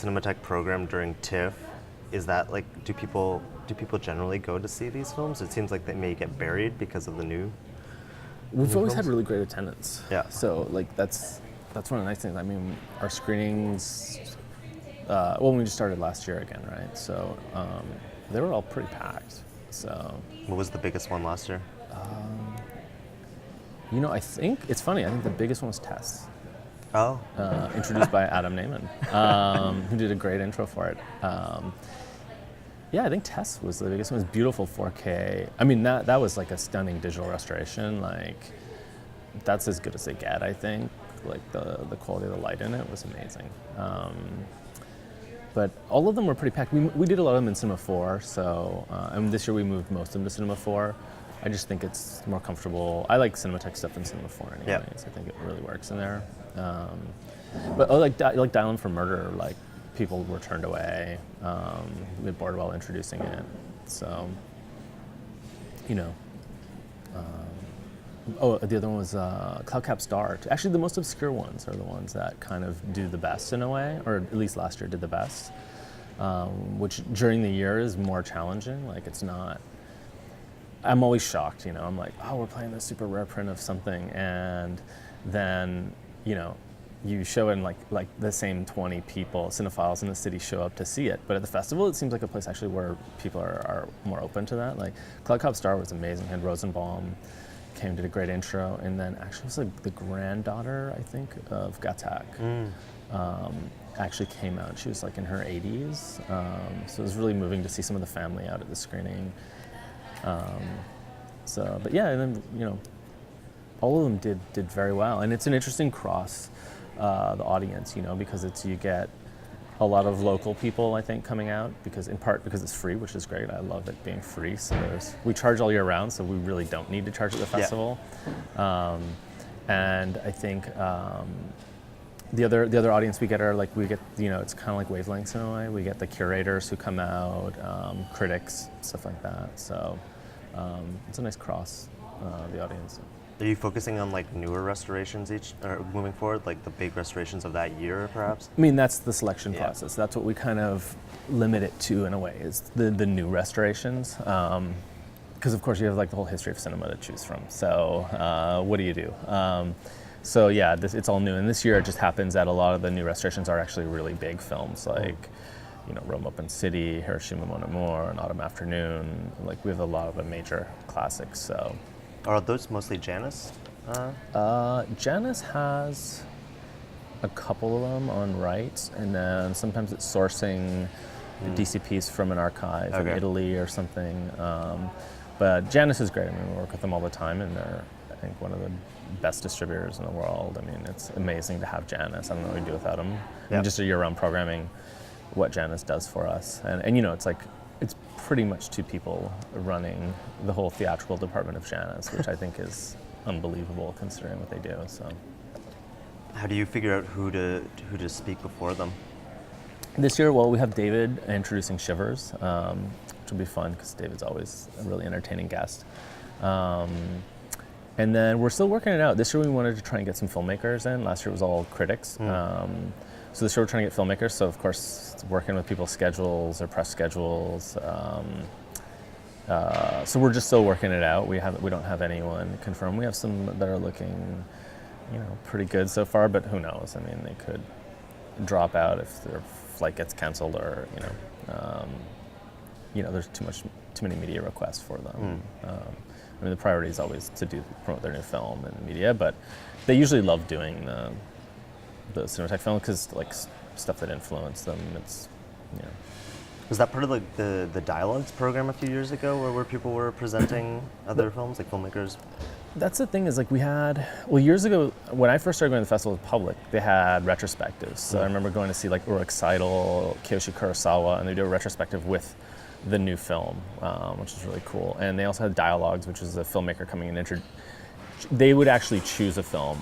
Cinematheque program during TIFF, is that like, do people generally go to see these films? It seems like they may get buried because of the new. We've always had films? really great attendance. Yeah. So like that's one of the nice things. I mean, our screenings. Well, we just started last year again, right? So they were all pretty packed. So. What was the biggest one last year? I think it's funny. I think the biggest one was Tess. Oh. Introduced by Adam Naiman, who did a great intro for it. Yeah, I think Tess was the biggest one. It was beautiful 4K. I mean, that was like a stunning digital restoration. Like, that's as good as they get, I think. Like, the quality of the light in it was amazing. But all of them were pretty packed. We did a lot of them in Cinema 4, so, and this year we moved most of them to Cinema 4. I just think it's more comfortable. I like Cinematheque stuff in Cinema 4 anyways. Yep. I think it really works in there. But like Dial-In for Murder, like people were turned away. We had bored while introducing it. So, the other one was Cloud Cap Star. Actually, the most obscure ones are the ones that kind of do the best in a way, or at least last year did the best, which during the year is more challenging. Like, it's not... I'm always shocked, I'm like, oh, we're playing this super rare print of something, and then, you show in like the same 20 people, cinephiles in the city show up to see it. But at the festival, it seems like a place actually where people are more open to that. Like, Cloud Cop Star was amazing. And Rosenbaum came, did a great intro, and then actually it was like the granddaughter, I think, of Gatak. Actually came out. She was like in her 80s. So it was really moving to see some of the family out at the screening. But yeah, and then, all of them did very well. And it's an interesting cross, the audience, because you get a lot of local people, I think, coming out, in part because it's free, which is great. I love it being free. So we charge all year round, so we really don't need to charge at the festival. Yeah. And I think, the other audience we get are like, it's kind of like wavelengths in a way. We get the curators who come out, critics, stuff like that. So it's a nice cross, the audience. Are you focusing on like newer restorations or moving forward, like the big restorations of that year, perhaps? I mean, that's the selection process. That's what we kind of limit it to in a way, is the new restorations. Because of course you have like the whole history of cinema to choose from. So what do you do? So yeah, it's all new. And this year it just happens that a lot of the new restorations are actually really big films, like Rome Open City, Hiroshima Mon Amour, An Autumn Afternoon. Like, we have a lot of the major classics. So, are those mostly Janus? Janus has a couple of them on rights, and then sometimes it's sourcing DCPs from an archive in Italy or something. But Janus is great. I mean, we work with them all the time, and they're, I think, one of the best distributors in the world. I mean, it's amazing to have Janus. I don't know what we'd do without them. I mean, just a year-round programming, what Janus does for us. And it's pretty much two people running the whole theatrical department of Janus, which I think is unbelievable considering what they do. So, how do you figure out who to speak before them? This year, well, we have David introducing Shivers, which will be fun because David's always a really entertaining guest. And then we're still working it out. This year we wanted to try and get some filmmakers in. Last year it was all critics. So this year we're trying to get filmmakers. So of course, working with people's schedules, their press schedules. So we're just still working it out. We don't have anyone confirmed. We have some that are looking, pretty good so far, but who knows? I mean, they could drop out if their flight gets canceled, or there's too many media requests for them. I mean, the priority is always to promote their new film in the media, but they usually love doing the Cinematheque film because, like, stuff that influenced them. It's, Was that part of like the Dialogues program a few years ago, where people were presenting other films, like filmmakers? That's the thing, is like years ago, when I first started going to the festival with public, they had retrospectives. So I remember going to see like Uruk Seidel, Kiyoshi Kurosawa, and they do a retrospective with the new film, which is really cool. And they also had Dialogues, which is a filmmaker coming in. They would actually choose a film,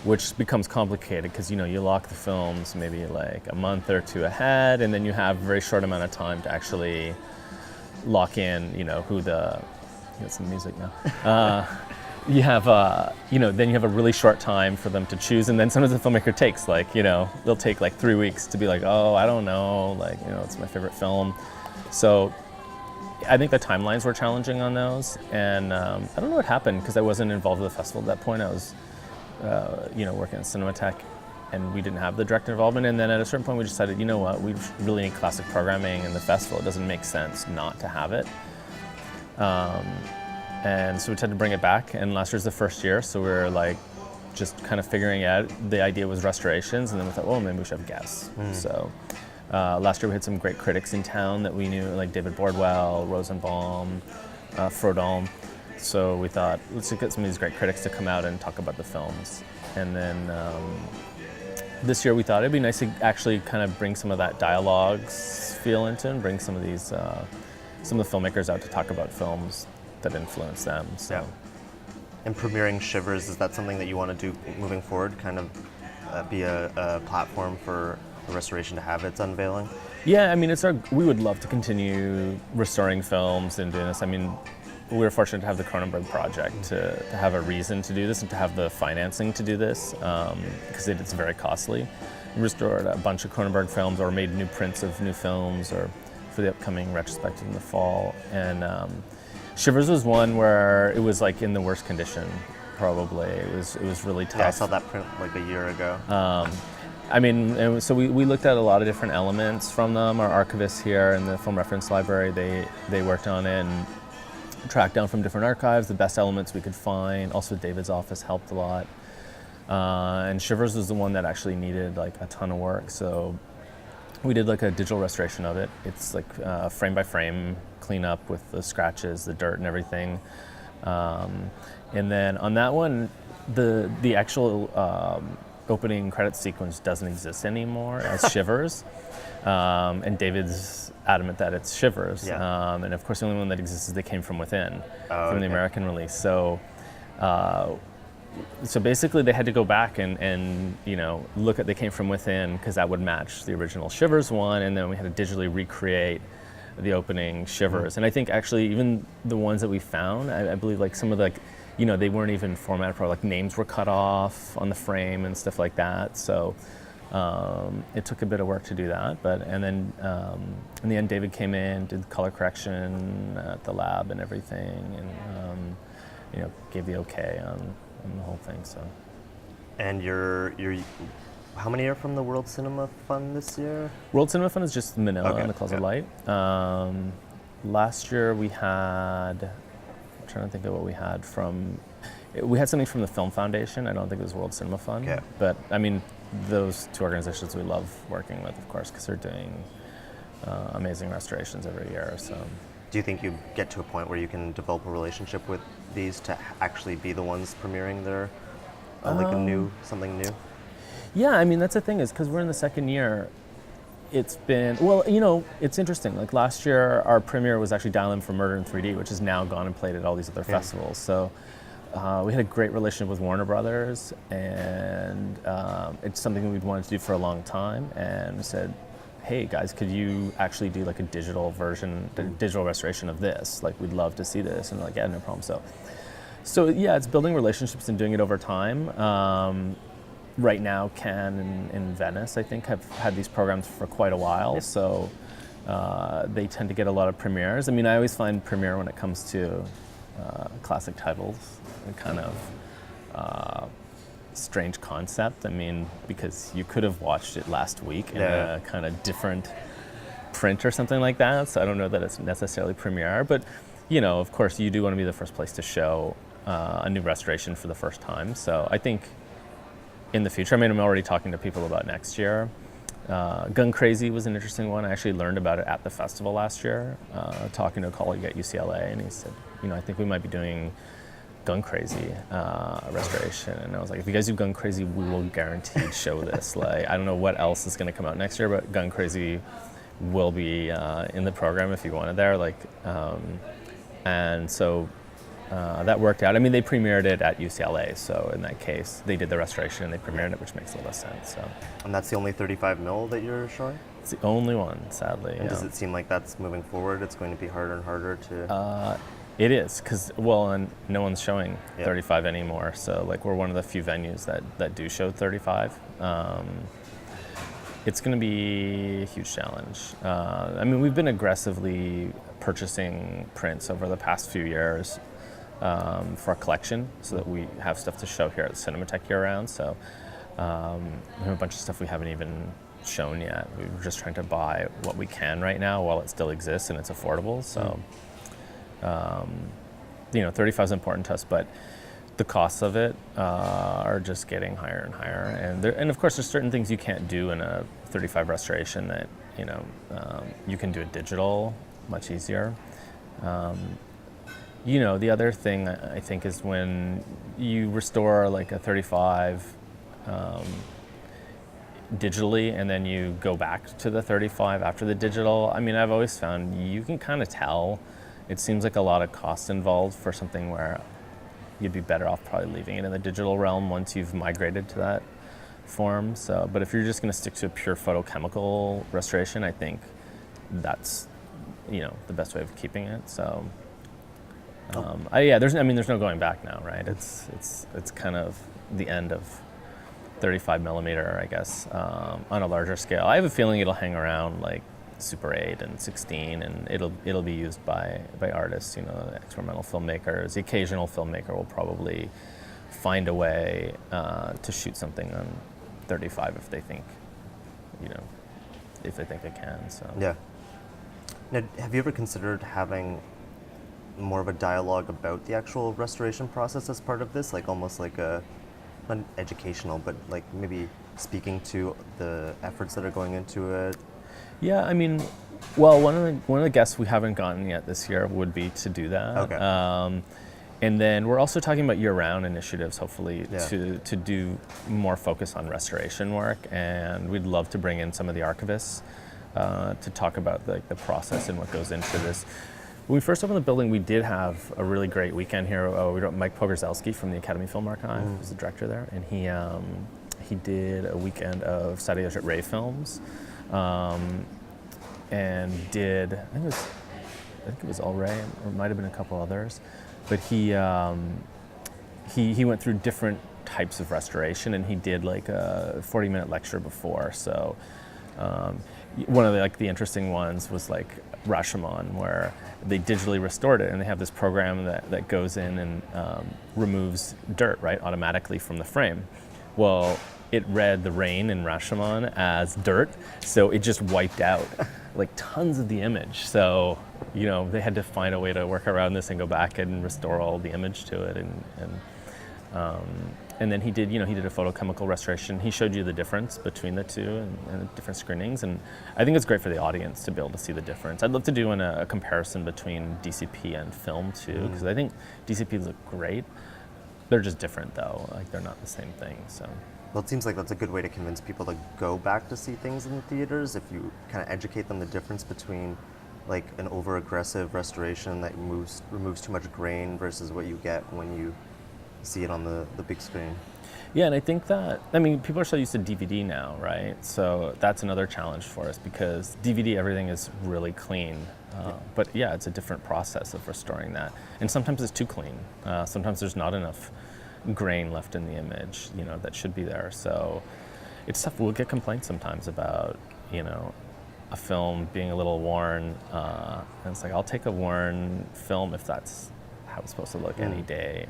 which becomes complicated because you lock the films maybe like a month or two ahead, and then you have a very short amount of time to actually lock in, who the. Get some music now. you have, then you have a really short time for them to choose, and then sometimes the filmmaker takes they'll take like 3 weeks to be like, oh, I don't know, it's my favorite film. So I think the timelines were challenging on those, and I don't know what happened because I wasn't involved with the festival at that point. I was, working at Cinematheque, and we didn't have the direct involvement. And then at a certain point, we decided, you know what, we really need classic programming in the festival. It doesn't make sense not to have it. And so we decided to bring it back. And last year's the first year, so we were like just kind of figuring out. The idea was restorations, and then we thought, well, maybe we should have guests. So. Last year we had some great critics in town that we knew, like David Bordwell, Rosenbaum, Frodon. So we thought, let's get some of these great critics to come out and talk about the films. And then this year we thought it'd be nice to actually kind of bring some of that dialogues feel into and bring some of these, some of the filmmakers out to talk about films that influence them. So. Yeah. And premiering Shivers, is that something that you want to do moving forward, kind of be a platform for the restoration to have its unveiling? Yeah, I mean, we would love to continue restoring films and doing this. I mean, we were fortunate to have the Cronenberg project to have a reason to do this and to have the financing to do this, because it's very costly. We restored a bunch of Cronenberg films or made new prints of new films or for the upcoming retrospective in the fall. And Shivers was one where it was like in the worst condition, probably. It was really tough. Yeah, I saw that print like a year ago. I mean, and so we looked at a lot of different elements from them. Our archivists here in the Film Reference Library, they worked on it and tracked down from different archives the best elements we could find. Also, David's office helped a lot. And Shivers was the one that actually needed like a ton of work. So we did like a digital restoration of it. It's like frame by frame cleanup with the scratches, the dirt, and everything. And then on that one, the actual opening credits sequence doesn't exist anymore as Shivers, and David's adamant that it's Shivers. Yeah. And of course, the only one that exists is They Came From Within, from the okay. American release. So basically, they had to go back and look at They Came From Within because that would match the original Shivers one, and then we had to digitally recreate the opening Shivers. And I think actually even the ones that we found, I believe like some of the they weren't even formatted properly, like names were cut off on the frame and stuff like that. So it took a bit of work to do that. And then in the end, David came in, did color correction at the lab and everything, and gave the okay on the whole thing. So. And you're how many are from the World Cinema Fund this year? World Cinema Fund is just Manila and the Closet Okay. Light. Last year we had. I'm trying to think of what we had from. We had something from the Film Foundation. I don't think it was World Cinema Fund. Okay. But I mean, those two organizations we love working with, of course, because they're doing amazing restorations every year. So. Do you think you get to a point where you can develop a relationship with these to actually be the ones premiering their something new? Yeah, I mean that's the thing is because we're in the second year. It's been, it's interesting. Like last year, our premiere was actually Dial M for Murder in 3D, which has now gone and played at all these other festivals. So we had a great relationship with Warner Brothers, and it's something we'd wanted to do for a long time. And we said, hey guys, could you actually do like a digital version, a digital restoration of this? Like we'd love to see this. And they're like, yeah, no problem. So yeah, it's building relationships and doing it over time. Right now, Cannes and Venice, I think, have had these programs for quite a while, so they tend to get a lot of premieres. I mean, I always find premiere when it comes to classic titles a kind of strange concept. I mean, because you could have watched it last week in a kind of different print or something like that, so I don't know that it's necessarily premiere, but, of course, you do want to be the first place to show a new restoration for the first time, so I think in the future. I mean, I'm already talking to people about next year. Gun Crazy was an interesting one. I actually learned about it at the festival last year, talking to a colleague at UCLA, and he said, I think we might be doing Gun Crazy restoration. And I was like, if you guys do Gun Crazy, we will guaranteed show this. Like, I don't know what else is going to come out next year, but Gun Crazy will be in the program if you want it there. Like, and so. That worked out. I mean, they premiered it at UCLA, so in that case, they did the restoration and they premiered it, which makes a lot of sense. So. And that's the only 35 mil that you're showing? It's the only one, sadly. And does it seem like that's moving forward? It's going to be harder and harder to... It is, because, well, and no one's showing Yep. 35 anymore. So, like, we're one of the few venues that do show 35. It's going to be a huge challenge. I mean, we've been aggressively purchasing prints over the past few years for our collection so that we have stuff to show here at the Cinematheque year-round. So we have a bunch of stuff we haven't even shown yet. We're just trying to buy what we can right now while it still exists and it's affordable. So, 35 is important to us, but the costs of it are just getting higher and higher. And of course, there's certain things you can't do in a 35 restoration that, you can do it digital much easier. The other thing I think is when you restore like a 35 digitally and then you go back to the 35 after the digital, I mean, I've always found you can kind of tell. It seems like a lot of cost involved for something where you'd be better off probably leaving it in the digital realm once you've migrated to that form. So, but if you're just going to stick to a pure photochemical restoration, I think that's the best way of keeping it. So, there's no going back now, right? It's kind of the end of 35 millimeter, I guess, on a larger scale. I have a feeling it'll hang around like Super 8 and 16, and it'll be used by artists, experimental filmmakers. The occasional filmmaker will probably find a way to shoot something on 35 if they think they can. So Yeah. Now, have you ever considered having more of a dialogue about the actual restoration process as part of this, like almost like not educational, but like maybe speaking to the efforts that are going into it? Yeah, I mean, well, one of the guests we haven't gotten yet this year would be to do that. Okay. And then we're also talking about year-round initiatives, hopefully, Yeah. to do more focus on restoration work. And we'd love to bring in some of the archivists to talk about the process and what goes into this. When we first opened the building, we did have a really great weekend here. We got Mike Pogorzelski from the Academy Film Archive, who's the director there, and he did a weekend of Saturday at Ray films. And did I think it was All Ray, or it might have been a couple others, but he went through different types of restoration, and he did like a 40-minute lecture before. So one of the interesting ones was like Rashomon, where they digitally restored it, and they have this program that goes in and removes dirt automatically from the frame. Well, it read the rain in Rashomon as dirt, so it just wiped out like tons of the image. So, they had to find a way to work around this and go back and restore all the image to it. And then he did a photochemical restoration. He showed you the difference between the two and the different screenings. And I think it's great for the audience to be able to see the difference. I'd love to do a comparison between DCP and film too, because I think DCPs look great. They're just different though. Like they're not the same thing. So. Well, it seems like that's a good way to convince people to go back to see things in the theaters, if you kind of educate them the difference between like an over-aggressive restoration that removes too much grain versus what you get when you see it on the big screen. Yeah, and I think people are so used to DVD now, right? So that's another challenge for us, because DVD, everything is really clean. But yeah, it's a different process of restoring that. And sometimes it's too clean. Sometimes there's not enough grain left in the image, that should be there. So it's tough. We'll get complaints sometimes about, a film being a little worn. And it's like, I'll take a worn film if that's how it's supposed to look any day,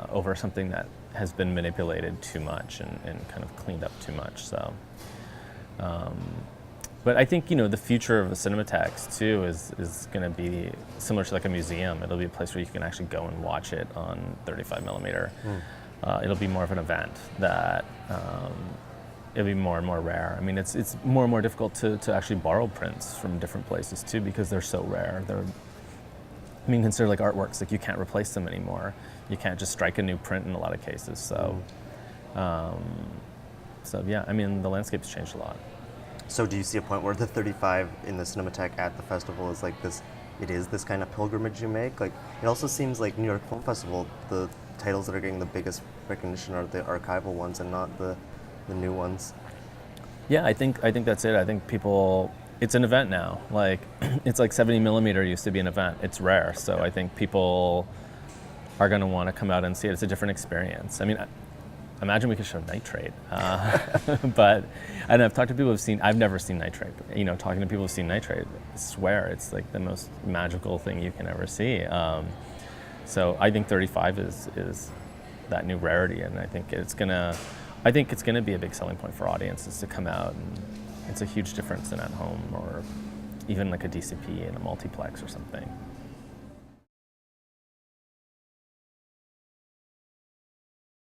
over something that has been manipulated too much and kind of cleaned up too much. So, but I think, the future of the Cinematheques too is going to be similar to like a museum. It'll be a place where you can actually go and watch it on 35 millimeter. It'll be more of an event that it'll be more and more rare. I mean, it's more and more difficult to actually borrow prints from different places too, because they're so rare. Consider like artworks, like you can't replace them anymore. You can't just strike a new print in a lot of cases. So, yeah, the landscape's changed a lot. So do you see a point where the 35 in the Cinematheque at the festival is like this, it is this kind of pilgrimage you make? Like, it also seems like New York Film Festival, the titles that are getting the biggest recognition are the archival ones and not the new ones. Yeah, I think that's it. I think people it's an event now. Like, it's like 70 millimeter used to be an event. It's rare, so I think people are going to want to come out and see it. It's a different experience. I mean, imagine we could show nitrate, but and I've talked to people who've seen. I've never seen nitrate. But, talking to people who've seen nitrate, I swear it's like the most magical thing you can ever see. So I think 35 is that new rarity, and I think it's gonna be a big selling point for audiences to come out, and it's a huge difference than at home or even like a DCP in a multiplex or something.